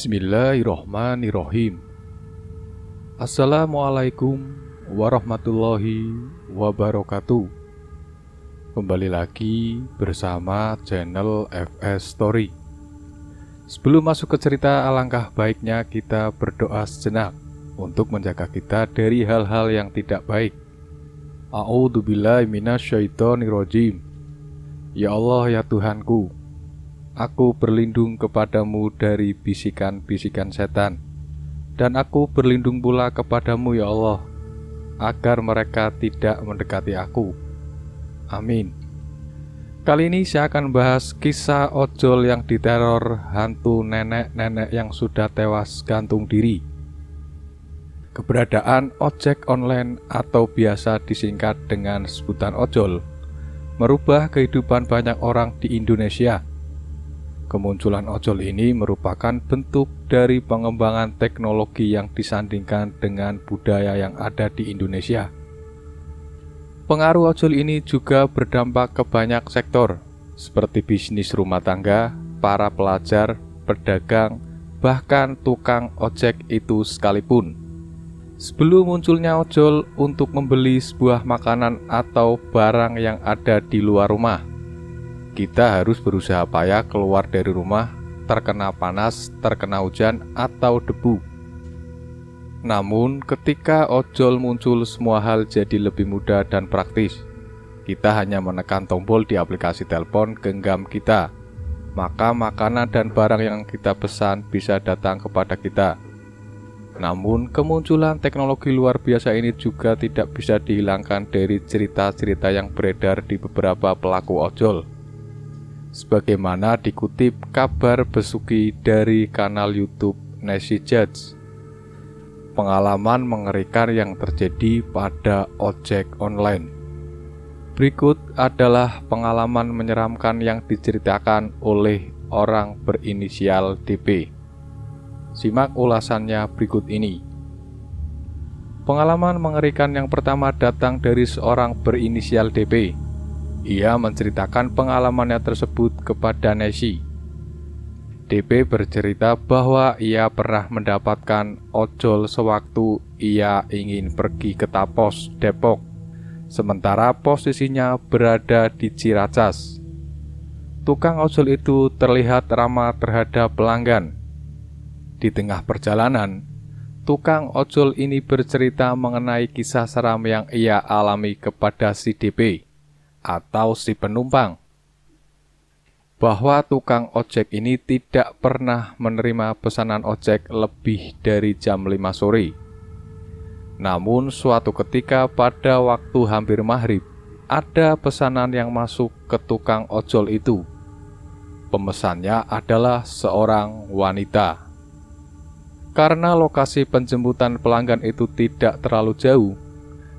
Bismillahirrohmanirrohim. Assalamualaikum warahmatullahi wabarakatuh. Kembali lagi bersama channel FS Story. Sebelum masuk ke cerita, alangkah baiknya kita berdoa sejenak untuk menjaga kita dari hal-hal yang tidak baik. A'udzubillahi minasyaitonirrajim. Ya Allah, ya Tuhanku, aku berlindung kepadamu dari bisikan-bisikan setan, dan aku berlindung pula kepadamu ya Allah, agar mereka tidak mendekati aku. Amin. Kali ini saya akan bahas kisah ojol yang diteror hantu nenek-nenek yang sudah tewas gantung diri. Keberadaan ojek online atau biasa disingkat dengan sebutan ojol merubah kehidupan banyak orang di Indonesia. Kemunculan ojol ini merupakan bentuk dari pengembangan teknologi yang disandingkan dengan budaya yang ada di Indonesia. Pengaruh ojol ini juga berdampak ke banyak sektor, seperti bisnis rumah tangga, para pelajar, pedagang, bahkan tukang ojek itu sekalipun. Sebelum munculnya ojol untuk membeli sebuah makanan atau barang yang ada di luar rumah, kita harus berusaha payah keluar dari rumah, terkena panas, terkena hujan, atau debu. Namun, ketika ojol muncul, semua hal jadi lebih mudah dan praktis. Kita hanya menekan tombol di aplikasi telepon genggam kita, maka makanan dan barang yang kita pesan bisa datang kepada kita. Namun, kemunculan teknologi luar biasa ini juga tidak bisa dihilangkan dari cerita-cerita yang beredar di beberapa pelaku ojol. Sebagaimana dikutip kabar besuki dari kanal YouTube Nasi Judge, pengalaman mengerikan yang terjadi pada ojek online. Berikut adalah pengalaman menyeramkan yang diceritakan oleh orang berinisial DP. Simak ulasannya berikut ini. Pengalaman mengerikan yang pertama datang dari seorang berinisial DP. Ia menceritakan pengalamannya tersebut kepada Nesi. DP bercerita bahwa ia pernah mendapatkan ojol sewaktu ia ingin pergi ke Tapos, Depok, sementara posisinya berada di Ciracas. Tukang ojol itu terlihat ramah terhadap pelanggan. Di tengah perjalanan, tukang ojol ini bercerita mengenai kisah seram yang ia alami kepada si DP atau si penumpang, bahwa tukang ojek ini tidak pernah menerima pesanan ojek lebih dari jam 5 sore. Namun suatu ketika pada waktu hampir maghrib, ada pesanan yang masuk ke tukang ojol itu. Pemesannya adalah seorang wanita. Karena lokasi penjemputan pelanggan itu tidak terlalu jauh,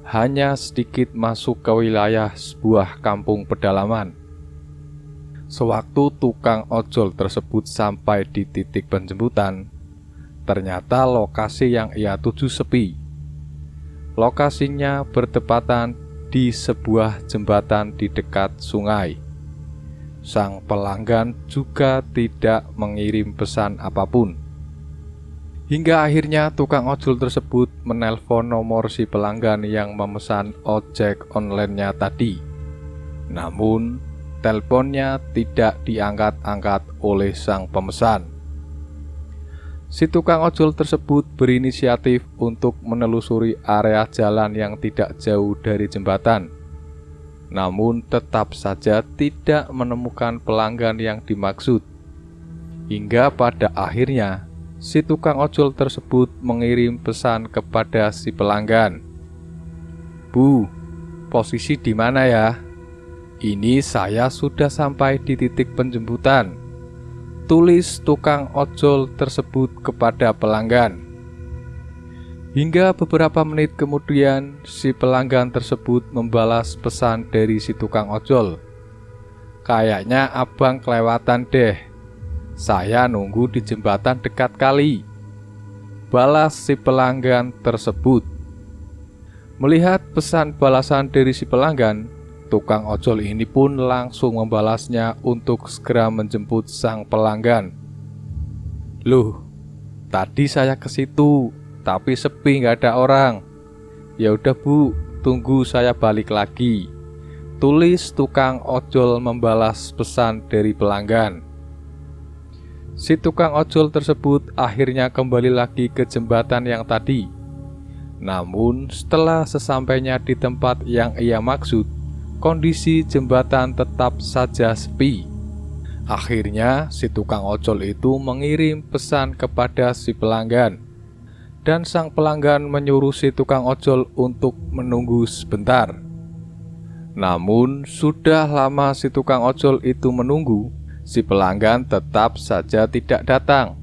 hanya sedikit masuk ke wilayah sebuah kampung pedalaman. Sewaktu tukang ojol tersebut sampai di titik penjemputan, ternyata lokasi yang ia tuju sepi. Lokasinya bertepatan di sebuah jembatan di dekat sungai. Sang pelanggan juga tidak mengirim pesan apapun. Hingga akhirnya tukang ojol tersebut menelpon nomor si pelanggan yang memesan ojek online-nya tadi. Namun, teleponnya tidak diangkat-angkat oleh sang pemesan. Si tukang ojol tersebut berinisiatif untuk menelusuri area jalan yang tidak jauh dari jembatan. Namun, tetap saja tidak menemukan pelanggan yang dimaksud. Hingga pada akhirnya, si tukang ojol tersebut mengirim pesan kepada si pelanggan. "Bu, posisi di mana ya? Ini saya sudah sampai di titik penjemputan," tulis tukang ojol tersebut kepada pelanggan. Hingga beberapa menit kemudian, si pelanggan tersebut membalas pesan dari si tukang ojol. "Kayaknya abang kelewatan deh. Saya nunggu di jembatan dekat kali," balas si pelanggan tersebut. Melihat pesan balasan dari si pelanggan, tukang ojol ini pun langsung membalasnya untuk segera menjemput sang pelanggan. "Loh, Tadi saya ke situ, tapi sepi nggak ada orang. Ya udah Bu, tunggu saya balik lagi, tulis tukang ojol membalas pesan dari pelanggan. Si tukang ojol tersebut akhirnya kembali lagi ke jembatan yang tadi. Namun setelah sesampainya di tempat yang ia maksud, kondisi jembatan tetap saja sepi. Akhirnya si tukang ojol itu mengirim pesan kepada si pelanggan, dan sang pelanggan menyuruh si tukang ojol untuk menunggu sebentar. Namun sudah lama si tukang ojol itu menunggu, si pelanggan tetap saja tidak datang.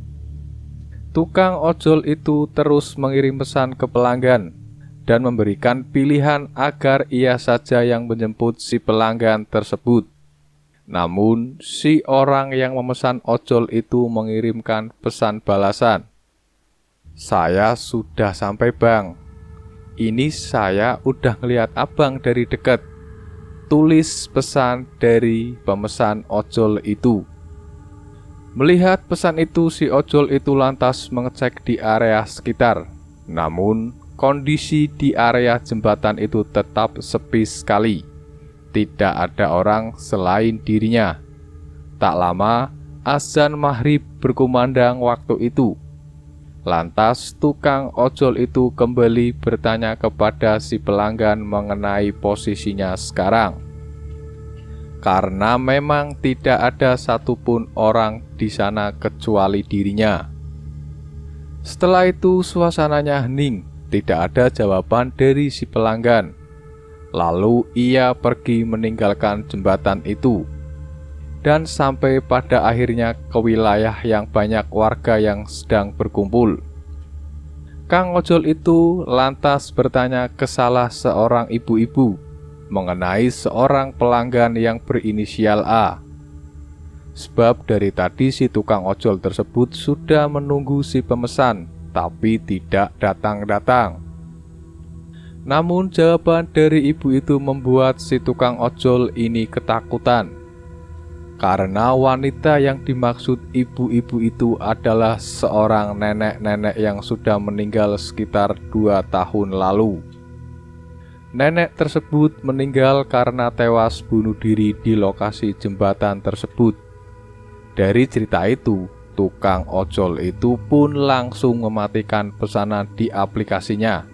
Tukang ojol itu terus mengirim pesan ke pelanggan dan memberikan pilihan agar ia saja yang menjemput si pelanggan tersebut. Namun si orang yang memesan ojol itu mengirimkan pesan balasan. Saya sudah sampai Bang. Ini saya udah ngeliat abang dari dekat, tulis pesan dari pemesan ojol itu. Melihat pesan itu, si ojol itu lantas mengecek di area sekitar. Namun kondisi di area jembatan itu tetap sepi sekali. Tidak ada orang selain dirinya. Tak lama, azan maghrib berkumandang waktu itu. Lantas tukang ojol itu kembali bertanya kepada si pelanggan mengenai posisinya sekarang. Karena memang tidak ada satupun orang di sana kecuali dirinya. Setelah itu suasananya hening, tidak ada jawaban dari si pelanggan. Lalu ia pergi meninggalkan jembatan itu dan sampai pada akhirnya ke wilayah yang banyak warga yang sedang berkumpul. Kang ojol itu lantas bertanya ke salah seorang ibu-ibu mengenai seorang pelanggan yang berinisial A. Sebab dari tadi si tukang ojol tersebut sudah menunggu si pemesan, tapi tidak datang-datang. Namun jawaban dari ibu itu membuat si tukang ojol ini ketakutan. Karena wanita yang dimaksud ibu-ibu itu adalah seorang nenek-nenek yang sudah meninggal sekitar 2 tahun lalu. Nenek tersebut meninggal karena tewas bunuh diri di lokasi jembatan tersebut. Dari cerita itu, tukang ojol itu pun langsung mematikan pesanan di aplikasinya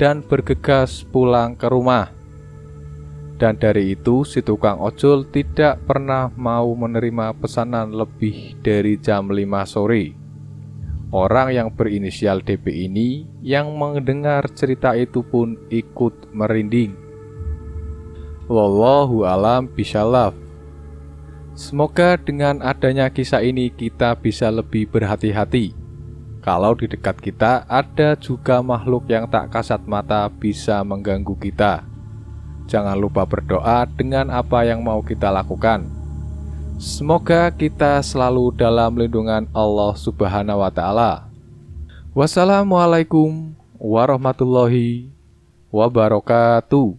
dan bergegas pulang ke rumah. Dan dari itu si tukang ojol tidak pernah mau menerima pesanan lebih dari jam 5 sore. Orang yang berinisial DP ini yang mendengar cerita itu pun ikut merinding. Wallahu a'lam bishawab. Semoga dengan adanya kisah ini kita bisa lebih berhati-hati. Kalau di dekat kita ada juga makhluk yang tak kasat mata bisa mengganggu kita. Jangan lupa berdoa dengan apa yang mau kita lakukan. Semoga kita selalu dalam lindungan Allah Subhanahu wa Ta'ala. Wassalamualaikum warahmatullahi wabarakatuh.